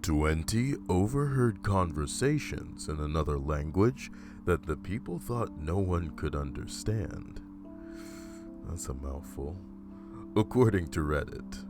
20 overheard conversations in another language that the people thought no one could understand. That's a mouthful. According to Reddit.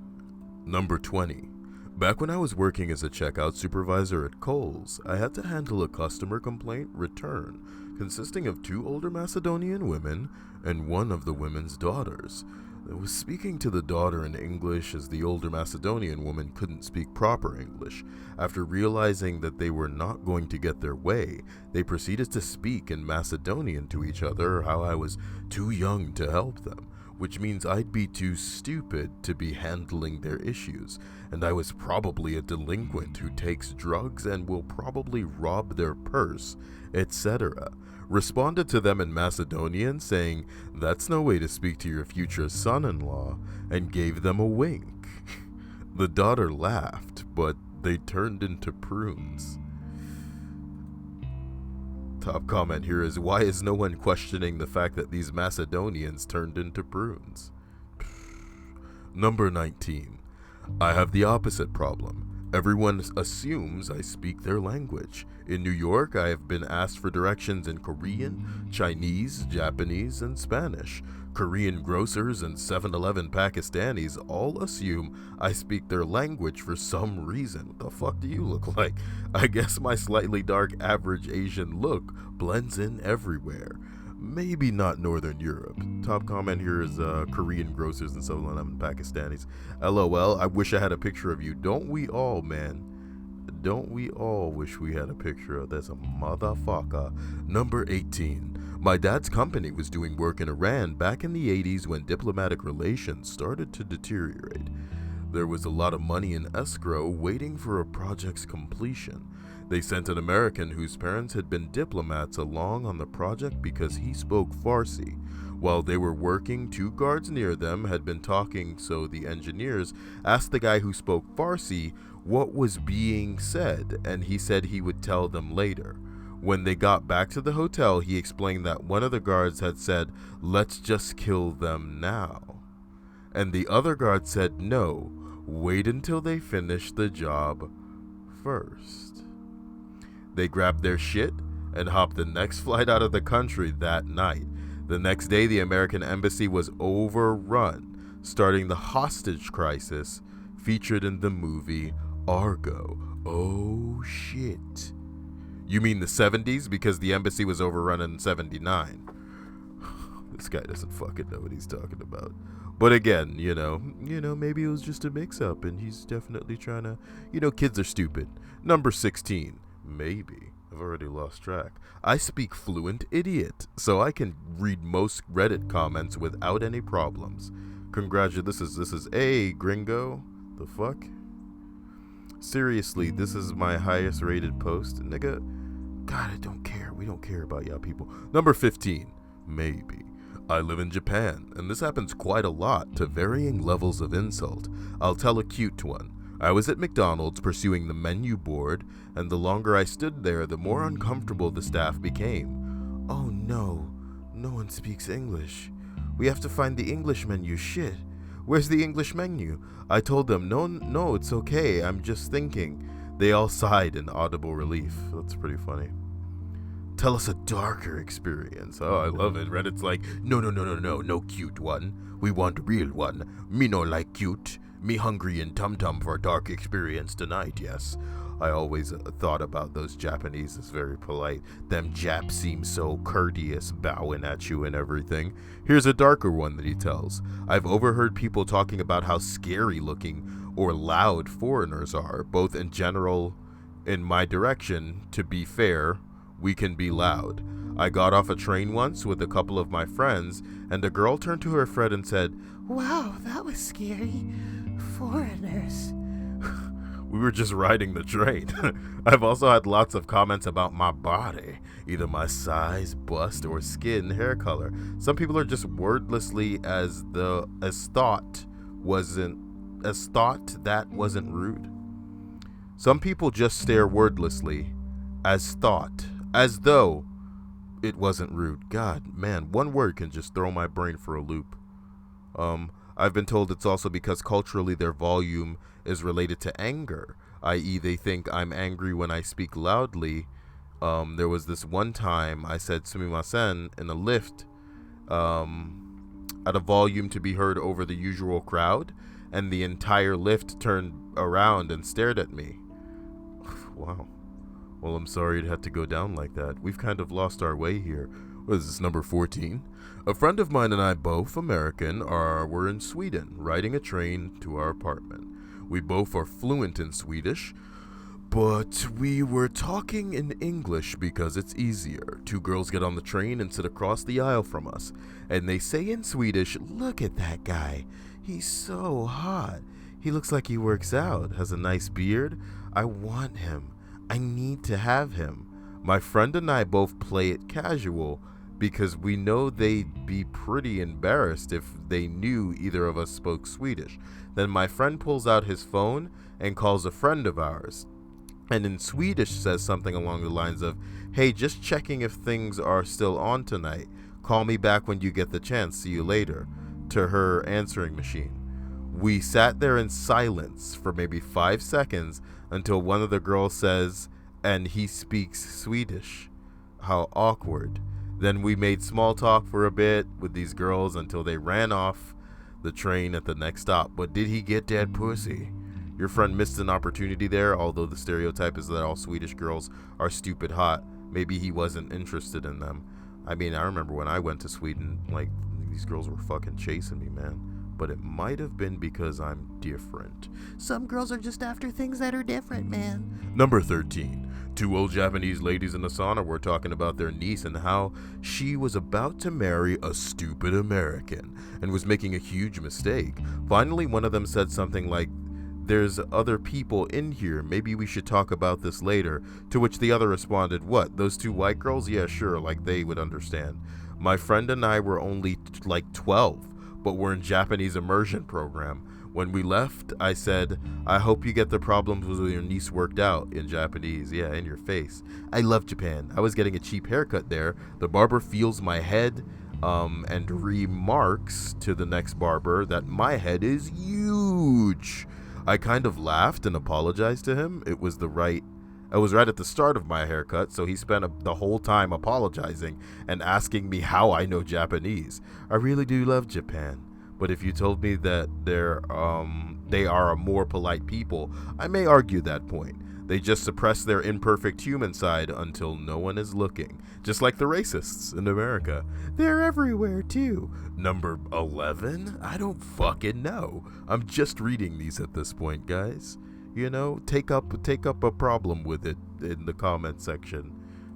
Number 20. Back when I was working as a checkout supervisor at Kohl's, I had to handle a customer complaint return consisting of 2 older Macedonian women and one of the women's daughters. I was speaking to the daughter in English as the older Macedonian woman couldn't speak proper English. After realizing that they were not going to get their way, they proceeded to speak in Macedonian to each other, how I was too young to help them, which means I'd be too stupid to be handling their issues, and I was probably a delinquent who takes drugs and will probably rob their purse, etc. Responded to them in Macedonian saying, "That's no way to speak to your future son-in-law," and gave them a wink. The daughter laughed, but they turned into prunes. Top comment here is, why is no one questioning the fact that these Macedonians turned into prunes? Number 19. I have the opposite problem. Everyone assumes I speak their language. In New York, I have been asked for directions in Korean, Chinese, Japanese, and Spanish. Korean grocers and 7-Eleven Pakistanis all assume I speak their language for some reason. What the fuck do you look like? I guess my slightly dark average Asian look blends in everywhere. Maybe not Northern Europe. Top comment here is Korean grocers and 7-Eleven Pakistanis. LOL, I wish I had a picture of you. Don't we all, man? Don't we all wish we had a picture of this motherfucker? Number 18. My dad's company was doing work in Iran back in the 80s when diplomatic relations started to deteriorate. There was a lot of money in escrow waiting for a project's completion. They sent an American whose parents had been diplomats along on the project because he spoke Farsi. While they were working, 2 guards near them had been talking, so the engineers asked the guy who spoke Farsi what was being said, and he said he would tell them later. When they got back to the hotel, he explained that one of the guards had said, "Let's just kill them now." And the other guard said, "No, wait until they finish the job first." They grabbed their shit and hopped the next flight out of the country that night. The next day, the American embassy was overrun, starting the hostage crisis featured in the movie Argo. Oh shit. You mean the 70s, because the embassy was overrun in 79. This guy doesn't fucking know what he's talking about. But again, you know, maybe it was just a mix-up and he's definitely trying to, kids are stupid. Number 16. Maybe. I've already lost track. I speak fluent idiot, so I can read most Reddit comments without any problems. Congratulations. This is a gringo. The fuck? Seriously, this is my highest rated post. Nigga, God, I don't care. We don't care about y'all people. Number 15. Maybe. I live in Japan, and this happens quite a lot to varying levels of insult. I'll tell a cute one. I was at McDonald's pursuing the menu board, and the longer I stood there, the more uncomfortable the staff became. "Oh no, no one speaks English. We have to find the English menu. Shit. Where's the English menu?" I told them, no, it's okay. I'm just thinking. They all sighed in audible relief. That's pretty funny. Tell us a darker experience. Oh, I love it. Reddit's like, no cute one. We want real one. Me no like cute. Me hungry and tum-tum for a dark experience tonight, yes. I always thought about those Japanese as very polite. Them Japs seem so courteous, bowing at you and everything. Here's a darker one that he tells. I've overheard people talking about how scary looking or loud foreigners are, both in general in my direction. To be fair, we can be loud. I got off a train once with a couple of my friends, and a girl turned to her friend and said, "Wow, that was scary. Foreigners." We were just riding the train. I've also had lots of comments about my body, either my size, bust, or skin hair color. Some people are just wordlessly as thought that wasn't rude. Some people just stare wordlessly as though it wasn't rude. God, man, one word can just throw my brain for a loop. I've been told it's also because culturally their volume is related to anger. i.e. they think I'm angry when I speak loudly. There was this one time I said sumimasen in a lift at a volume to be heard over the usual crowd, and the entire lift turned around and stared at me. Wow. Well, I'm sorry it had to go down like that. We've kind of lost our way here. What is this, number 14? A friend of mine and I, both American, were in Sweden, riding a train to our apartment. We both are fluent in Swedish, but we were talking in English because it's easier. Two girls get on the train and sit across the aisle from us, and they say in Swedish, "Look at that guy. He's so hot. He looks like he works out, has a nice beard. I want him. I need to have him." My friend and I both play it casual because we know they'd be pretty embarrassed if they knew either of us spoke Swedish. Then my friend pulls out his phone and calls a friend of ours, and in Swedish says something along the lines of, "Hey, just checking if things are still on tonight. Call me back when you get the chance. See you later," to her answering machine. We sat there in silence for maybe 5 seconds until one of the girls says, "And he speaks Swedish." How awkward. Then we made small talk for a bit with these girls until they ran off the train at the next stop. But did he get that pussy? Your friend missed an opportunity there, although the stereotype is that all Swedish girls are stupid hot. Maybe he wasn't interested in them. I mean, I remember when I went to Sweden, like, these girls were fucking chasing me, man. But it might have been because I'm different. Some girls are just after things that are different, man. Number 13. Two old Japanese ladies in the sauna were talking about their niece and how she was about to marry a stupid American and was making a huge mistake. Finally, one of them said something like, "There's other people in here. Maybe we should talk about this later." To which the other responded, "What, those two white girls? Yeah, sure, like they would understand." My friend and I were only like 12, but we're in Japanese immersion program. When we left, I said, "I hope you get the problems with your niece worked out," in Japanese. Yeah, in your face. I love Japan. I was getting a cheap haircut there. The barber feels my head and remarks to the next barber that my head is huge. I kind of laughed and apologized to him. I was right at the start of my haircut, so he spent the whole time apologizing and asking me how I know Japanese. I really do love Japan, but if you told me that they are a more polite people, I may argue that point. They just suppress their imperfect human side until no one is looking, just like the racists in America. They're everywhere too. Number 11? I don't fucking know. I'm just reading these at this point, guys. You know, take up a problem with it in the comment section,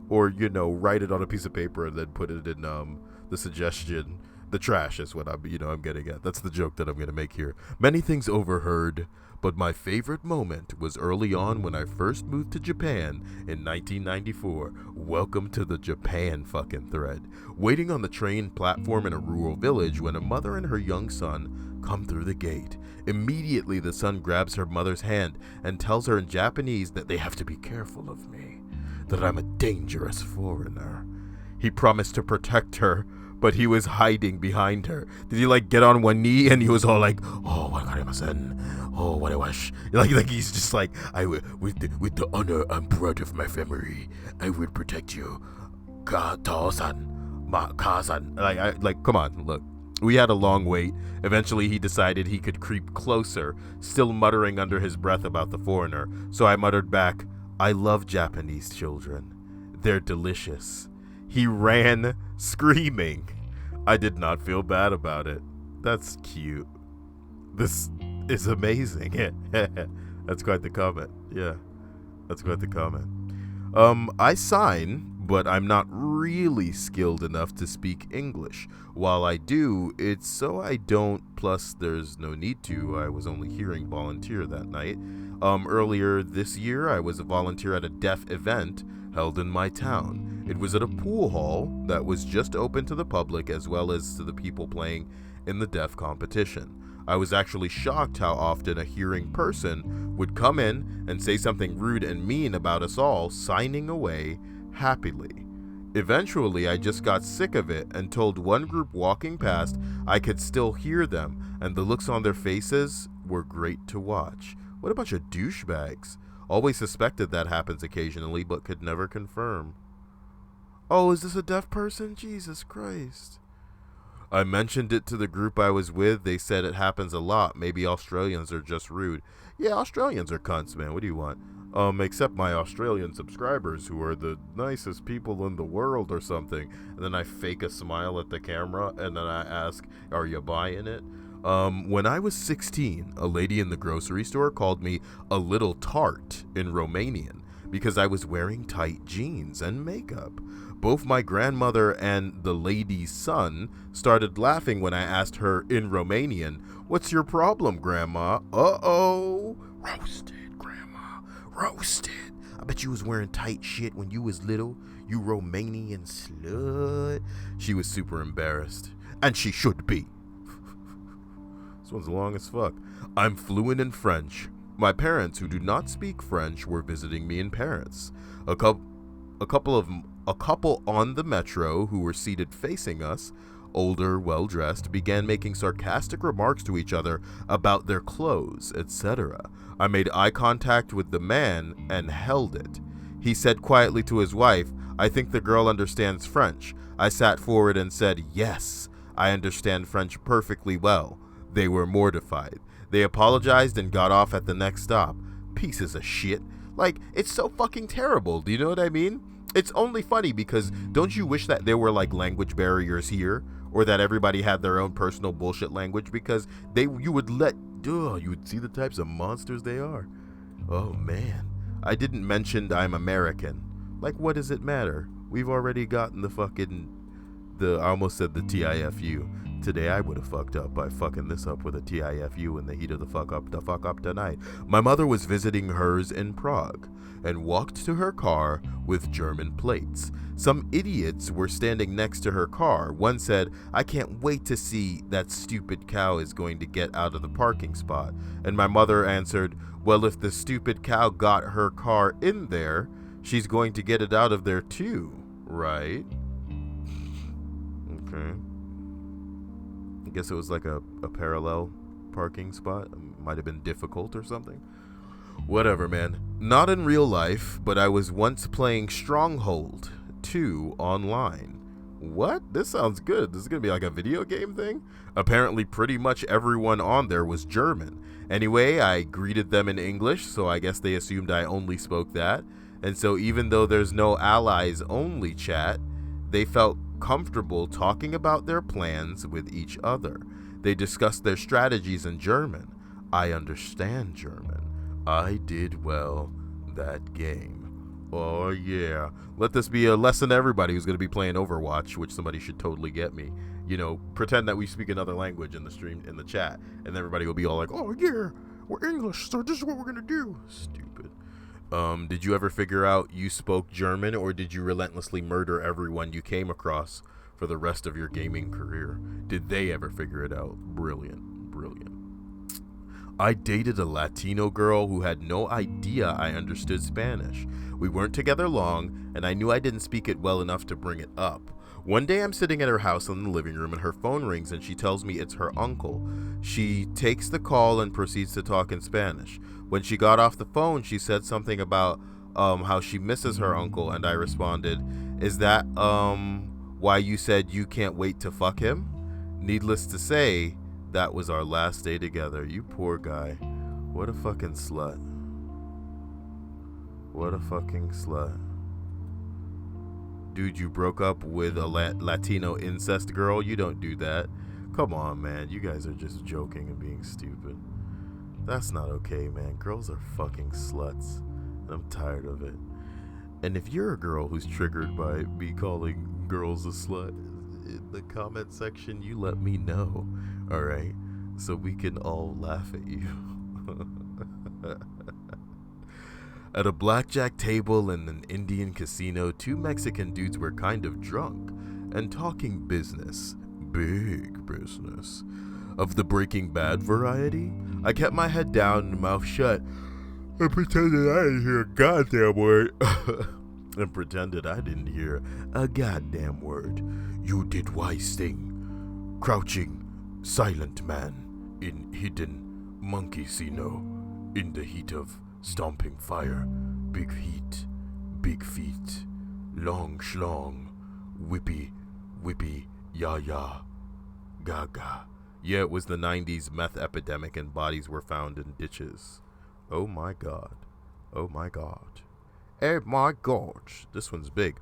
or write it on a piece of paper and then put it in the suggestion. The trash is what I'm getting at. That's the joke that I'm gonna make here. Many things overheard, but my favorite moment was early on when I first moved to Japan in 1994. Welcome to the Japan fucking thread. Waiting on the train platform in a rural village when a mother and her young son come through the gate. Immediately the son grabs her mother's hand and tells her in Japanese that they have to be careful of me, that I'm a dangerous foreigner. He promised to protect her, but he was hiding behind her. Did he get on one knee and he was all like, "Oh, wakarimasen. Oh, what I wish." Like he's just like, with the honor and pride of my family, I will protect you. Ka-to-san. Ma-ka-san. Come on, look. We had a long wait. Eventually he decided he could creep closer, still muttering under his breath about the foreigner. So I muttered back, "I love Japanese children. They're delicious." He ran screaming. I did not feel bad about it. That's cute. This is amazing. That's quite the comment. Yeah, that's quite the comment. I sign, but I'm not really skilled enough to speak English. While I do, it's so I don't, plus there's no need to. I was only hearing volunteer that night. Earlier this year, I was a volunteer at a deaf event held in my town. It was at a pool hall that was just open to the public as well as to the people playing in the deaf competition. I was actually shocked how often a hearing person would come in and say something rude and mean about us all, signing away happily. Eventually, I just got sick of it and told one group walking past I could still hear them, and the looks on their faces were great to watch. What a bunch of douchebags. Always suspected that happens occasionally, but could never confirm. Oh, is this a deaf person? Jesus Christ. I mentioned it to the group I was with. They said it happens a lot. Maybe Australians are just rude. Yeah, Australians are cunts, man. What do you want? Except my Australian subscribers, who are the nicest people in the world or something. And then I fake a smile at the camera, and then I ask, are you buying it? When I was 16, a lady in the grocery store called me a little tart in Romanian because I was wearing tight jeans and makeup. Both my grandmother and the lady's son started laughing when I asked her in Romanian, "What's your problem, Grandma?" Uh-oh. Roasted, Grandma. Roasted. I bet you was wearing tight shit when you was little, you Romanian slut. She was super embarrassed. And she should be. This one's long as fuck. I'm fluent in French. My parents, who do not speak French, were visiting me in Paris. A couple on the metro who were seated facing us, older, well-dressed, began making sarcastic remarks to each other about their clothes, etc. I made eye contact with the man and held it. He said quietly to his wife, "I think the girl understands French." I sat forward and said, "Yes, I understand French perfectly well." They were mortified. They apologized and got off at the next stop. Pieces of shit. Like, it's so fucking terrible. Do you know what I mean? It's only funny because don't you wish that there were like language barriers here, or that everybody had their own personal bullshit language, because you would see the types of monsters they are. Oh man. I didn't mention I'm American. Like, what does it matter? We've already gotten I almost said the TIFU. Today I would have fucked up by fucking this up with a TIFU in the heat of the fuck up tonight. My mother was visiting hers in Prague and walked to her car with German plates. Some idiots were standing next to her car. One said, "I can't wait to see that stupid cow is going to get out of the parking spot." And my mother answered, "Well, if the stupid cow got her car in there, she's going to get it out of there too, right?" Okay. I guess it was like a parallel parking spot. It might have been difficult or something. Whatever, man. Not in real life, but I was once playing Stronghold 2 online. What? This sounds good. This is going to be like a video game thing? Apparently pretty much everyone on there was German. Anyway, I greeted them in English, so I guess they assumed I only spoke that. And so even though there's no allies only chat, they felt comfortable talking about their plans with each other. They discussed their strategies in German. I understand German. I did well that game. Oh yeah. Let this be a lesson to everybody who's going to be playing Overwatch, which somebody should totally get me. You know, pretend that we speak another language in the stream, in the chat, and everybody will be all like, "Oh yeah, we're English, so this is what we're going to do." Stupid. Did you ever figure out you spoke German, or did you relentlessly murder everyone you came across for the rest of your gaming career? Did they ever figure it out? Brilliant. I dated a Latino girl who had no idea I understood Spanish. We weren't together long, and I knew I didn't speak it well enough to bring it up. One day I'm sitting at her house in the living room and her phone rings and she tells me it's her uncle. She takes the call and proceeds to talk in Spanish. When she got off the phone, she said something about how she misses her uncle, and I responded, "Is that why you said you can't wait to fuck him?" Needless to say, that was our last day together. You poor guy. What a fucking slut. What a fucking slut. Dude, you broke up with a Latino incest girl? You don't do that. Come on, man. You guys are just joking and being stupid. That's not okay, man. Girls are fucking sluts. And I'm tired of it. And if you're a girl who's triggered by me calling girls a slut, in the comment section, you let me know. Alright? So we can all laugh at you. At a blackjack table in an Indian casino, two Mexican dudes were kind of drunk and talking business. Big business. Of the Breaking Bad variety. I kept my head down and mouth shut and pretended I didn't hear a goddamn word. You did wise thing. Crouching, silent man in hidden monkey casino. In the heat of stomping fire, big heat, big feet, long schlong, whippy, whippy, ya ya, gaga. Yeah, it was the 90s meth epidemic and bodies were found in ditches. Oh my god. Oh my god. Oh my gosh. This one's big.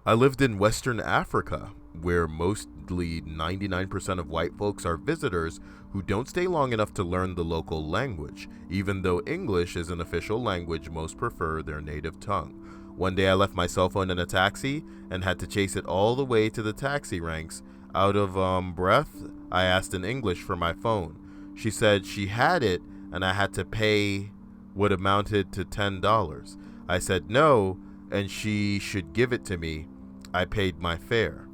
I lived in Western Africa, where mostly 99% of white folks are visitors who don't stay long enough to learn the local language. Even though English is an official language, most prefer their native tongue. One day I left my cell phone in a taxi and had to chase it all the way to the taxi ranks. Out of breath, I asked in English for my phone. She said she had it and I had to pay what amounted to $10. I said no, and she should give it to me. I paid my fare.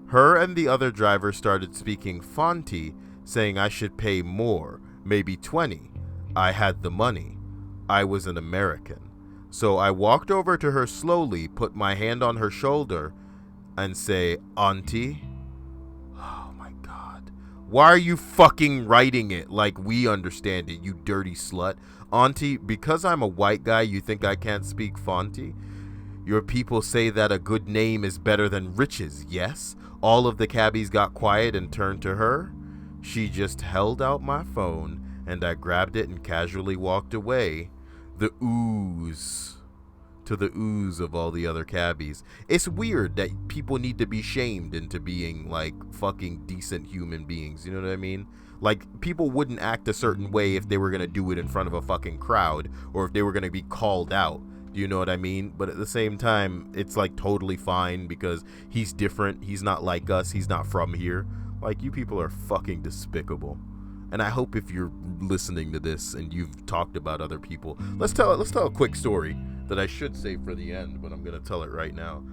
Her and the other driver started speaking Fanti, saying I should pay more, maybe 20. I had the money. I was an American. So I walked over to her slowly, put my hand on her shoulder, and say, Auntie? Oh my god. Why are you fucking writing it like we understand it, you dirty slut? Auntie, because I'm a white guy, you think I can't speak Fanti? Your people say that a good name is better than riches, yes? All of the cabbies got quiet and turned to her. She just held out my phone, and I grabbed it and casually walked away. The ooze. To the ooze of all the other cabbies. It's weird that people need to be shamed into being, like, fucking decent human beings, you know what I mean? Like, people wouldn't act a certain way if they were gonna do it in front of a fucking crowd, or if they were gonna be called out. Do you know what I mean? But at the same time, it's like totally fine because he's different. He's not like us. He's not from here. Like, you people are fucking despicable. And I hope if you're listening to this and you've talked about other people, let's tell a quick story that I should save for the end, but I'm gonna tell it right now.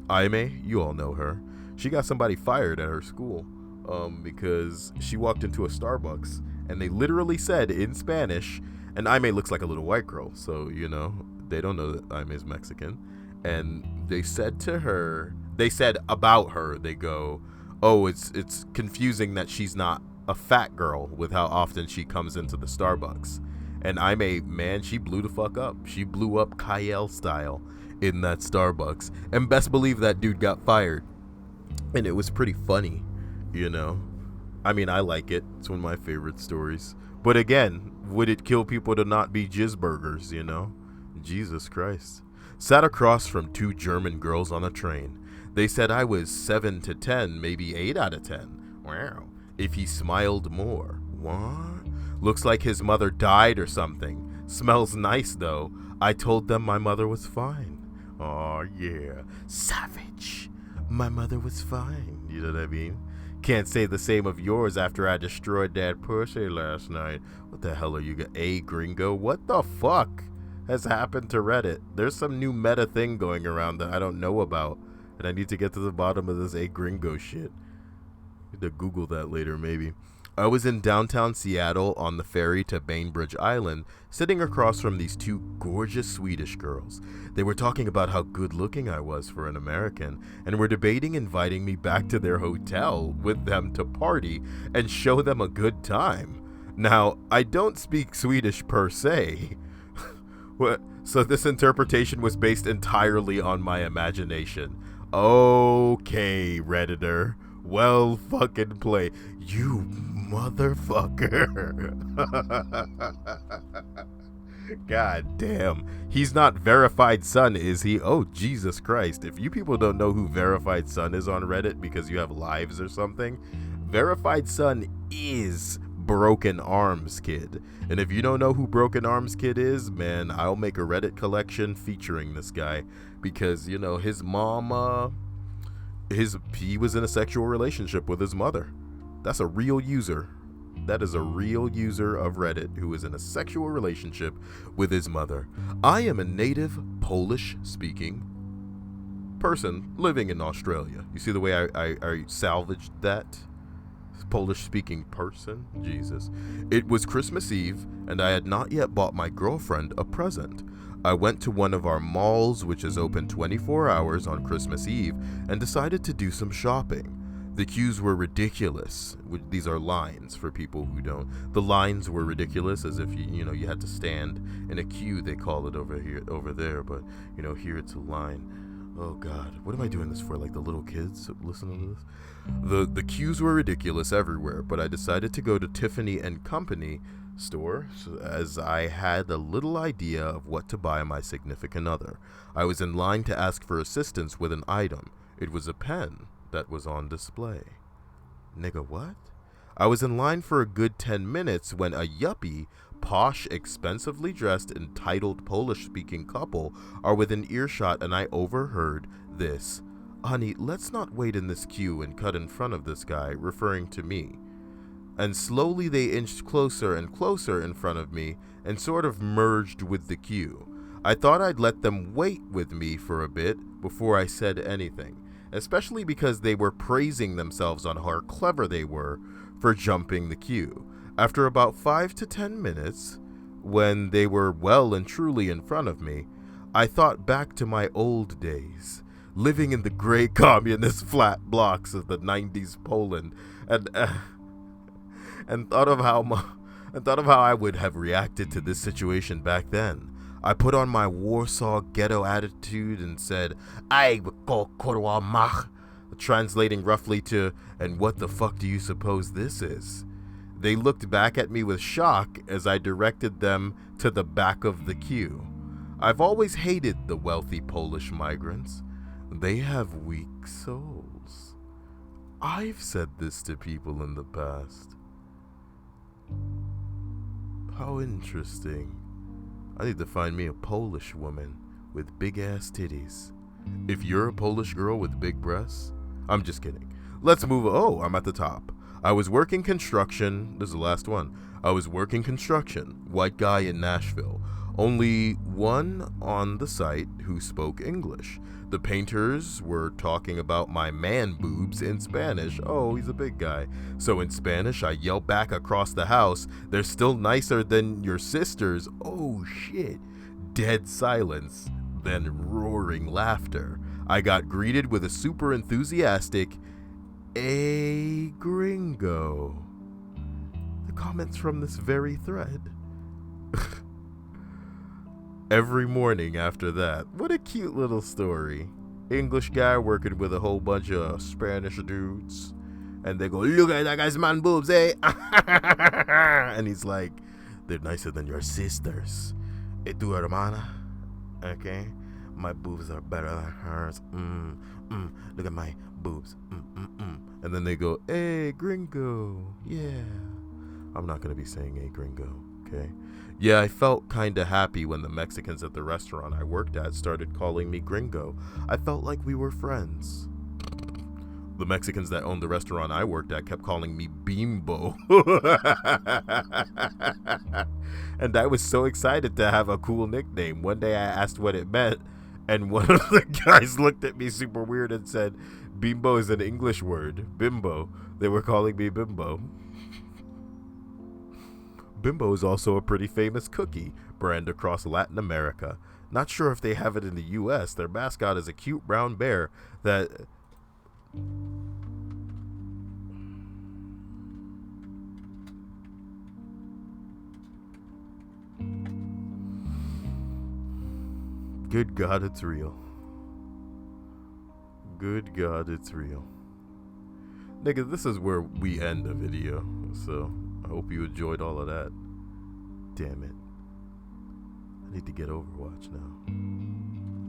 Aime, you all know her. She got somebody fired at her school because she walked into a Starbucks and they literally said in Spanish, and Aime looks like a little white girl, so you know. They don't know that Aime is Mexican. And they said to her, they said about her, they go, oh, it's confusing that she's not a fat girl with how often she comes into the Starbucks. And Aime, man, she blew the fuck up. She blew up Kyle style in that Starbucks. And best believe that dude got fired. And it was pretty funny, you know. I mean, I like it. It's one of my favorite stories. But again, would it kill people to not be jizzburgers, you know? Jesus Christ. Sat across from two German girls on a train. They said I was 7 to 10, maybe 8 out of 10. Wow. If he smiled more. What? Looks like his mother died or something. Smells nice though. I told them my mother was fine. Oh yeah. Savage. My mother was fine. You know what I mean? Can't say the same of yours after I destroyed that pussy last night. What the hell are you gringo? What the fuck has happened to Reddit? There's some new meta thing going around that I don't know about, and I need to get to the bottom of this gringo shit. I need to Google that later, maybe. I was in downtown Seattle on the ferry to Bainbridge Island, sitting across from these two gorgeous Swedish girls. They were talking about how good looking I was for an American, and were debating inviting me back to their hotel with them to party and show them a good time. Now, I don't speak Swedish per se, so this interpretation was based entirely on my imagination. Okay, Redditor. Well fucking play. You motherfucker. God damn. He's not Verified Son, is he? Oh, Jesus Christ. If you people don't know who Verified Son is on Reddit because you have lives or something, Verified Son is Broken Arms Kid. And if you don't know who Broken Arms Kid is, man, I'll make a Reddit collection featuring this guy because, you know, his mom, he was in a sexual relationship with his mother. That's a real user. That is a real user of Reddit who is in a sexual relationship with his mother. I am a native Polish-speaking person living in Australia. You see the way I salvaged that? Polish-speaking person? Jesus. It was Christmas Eve, and I had not yet bought my girlfriend a present. I went to one of our malls, which is open 24 hours on Christmas Eve, and decided to do some shopping. The queues were ridiculous. These are lines for people who don't. The lines were ridiculous, as if you had to stand in a queue. They call it over there, but here it's a line. Oh God, what am I doing this for? Like the little kids listening to this? The queues were ridiculous everywhere, but I decided to go to Tiffany and Company store as I had a little idea of what to buy my significant other. I was in line to ask for assistance with an item. It was a pen that was on display. Nigga, what? I was in line for a good 10 minutes when a yuppie, posh, expensively dressed, entitled Polish-speaking couple are within earshot, and I overheard this. Honey, let's not wait in this queue and cut in front of this guy, referring to me. And slowly they inched closer and closer in front of me and sort of merged with the queue. I thought I'd let them wait with me for a bit before I said anything, especially because they were praising themselves on how clever they were for jumping the queue. After about 5 to 10 minutes, when they were well and truly in front of me, I thought back to my old days, living in the gray communist flat blocks of the 90s Poland, and thought of how I would have reacted to this situation back then. I put on my Warsaw ghetto attitude and said, "I go kurwa mach," translating roughly to, "And what the fuck do you suppose this is?" They looked back at me with shock as I directed them to the back of the queue. I've always hated the wealthy Polish migrants. They have weak souls. I've said this to people in the past. How interesting. I need to find me a Polish woman with big ass titties. If you're a Polish girl with big breasts, I'm just kidding. Let's move. Oh, I'm at the top. I was working construction. This is the last one. I was working construction. White guy in Nashville. Only one on the site who spoke English. The painters were talking about my man boobs in Spanish. Oh, he's a big guy. So in Spanish, I yelled back across the house, "They're still nicer than your sisters." Oh shit. Dead silence, then roaring laughter. I got greeted with a super enthusiastic, "A gringo." The comments from this very thread. Every morning after that. What a cute little story. English guy working with a whole bunch of Spanish dudes. And they go, "Look at that guy's man boobs, eh?" And he's like, "They're nicer than your sisters. Eh, tu hermana? Okay? My boobs are better than hers. Look at my boobs. And then they go, "Hey, gringo." Yeah. I'm not going to be saying "hey, gringo." Okay? Yeah, I felt kinda happy when the Mexicans at the restaurant I worked at started calling me gringo. I felt like we were friends. The Mexicans that owned the restaurant I worked at kept calling me Bimbo. And I was so excited to have a cool nickname. One day I asked what it meant, and one of the guys looked at me super weird and said, "Bimbo is an English word. Bimbo." They were calling me Bimbo. Bimbo is also a pretty famous cookie brand across Latin America. Not sure if they have it in the US. Their mascot is a cute brown bear that... Good God, it's real. Good God, it's real. Nigga, this is where we end the video, so I hope you enjoyed all of that. Damn it. I need to get Overwatch now.